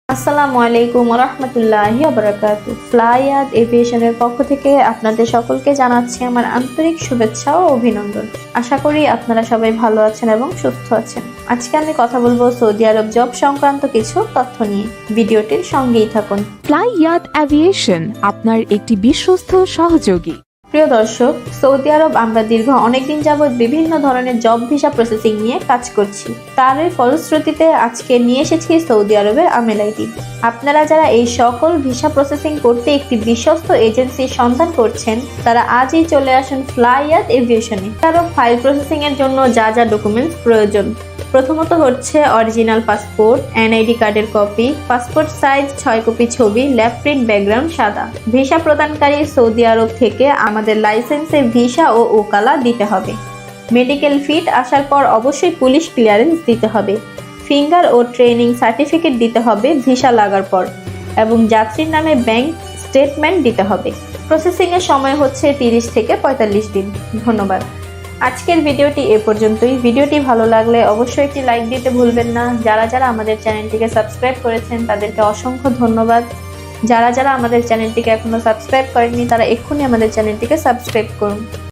আসসালামু আলাইকুম ওয়া রাহমাতুল্লাহি ওয়া বারাকাতুহু। ফ্লাইয়াদ এভিয়েশনের পক্ষ থেকে আপনাদের সকলকে জানাচ্ছি আমার আন্তরিক শুভেচ্ছা ও অভিনন্দন। আশা করি আপনারা সবাই ভালো আছেন এবং সুস্থ আছেন। আজকে আমি কথা বলবো সৌদি আরব জব সংক্রান্ত কিছু তথ্য নিয়ে। ভিডিওটির সঙ্গেই থাকুন। ফ্লাইয়াদ এভিয়েশন আপনার একটি বিশ্বস্ত সহযোগী। প্রিয় দর্শক, সৌদি আরব আমরা দীর্ঘ অনেকদিন যাবৎ বিভিন্ন ধরনের জব ভিসা প্রসেসিং নিয়ে কাজ করছি। তারই ফলশ্রুতিতে আজকে নিয়ে এসেছি সৌদি আরবের আমেল আইডি। আপনারা যারা এই সকল ভিসা প্রসেসিং করতে একটি বিশ্বস্ত এজেন্সির সন্ধান করছেন, তারা আজই চলে আসুন ফ্লাইয়াদ এভিয়েশনে। আরব ফাইল প্রসেসিং এর জন্য যা যা ডকুমেন্টস প্রয়োজন, প্রথমত হচ্ছে অরিজিনাল পাসপোর্ট, এনআইডি কার্ডের কপি, পাসপোর্ট সাইজ 6 কপি ছবি, ল্যাব প্রিন্ট, ব্যাকগ্রাউন্ড সাদা। ভিসা প্রদানকারী সৌদি আরব থেকে আমাদের লাইসেন্সে ভিসা ও ওকালা দিতে হবে। মেডিকেল ফিট আসার পর অবশ্যই পুলিশ ক্লিয়ারেন্স দিতে হবে। ফিঙ্গার ও ট্রেনিং সার্টিফিকেট দিতে হবে ভিসা লাগার পর, এবং যাত্রীর নামে ব্যাংক স্টেটমেন্ট দিতে হবে। প্রসেসিং এর সময় হচ্ছে 30 থেকে 45 দিন। ধন্যবাদ। আজকের ভিডিওটি এ পর্যন্তই। ভিডিওটি ভালো লাগলে অবশ্যই একটি লাইক দিতে ভুলবেন না। যারা যারা আমাদের চ্যানেলটিকে সাবস্ক্রাইব করেছেন তাদেরকে অসংখ্য ধন্যবাদ। যারা যারা আমাদের চ্যানেলটিকে এখনো সাবস্ক্রাইব করেননি তারা এক্ষুনি আমাদের চ্যানেলটিকে সাবস্ক্রাইব করুন।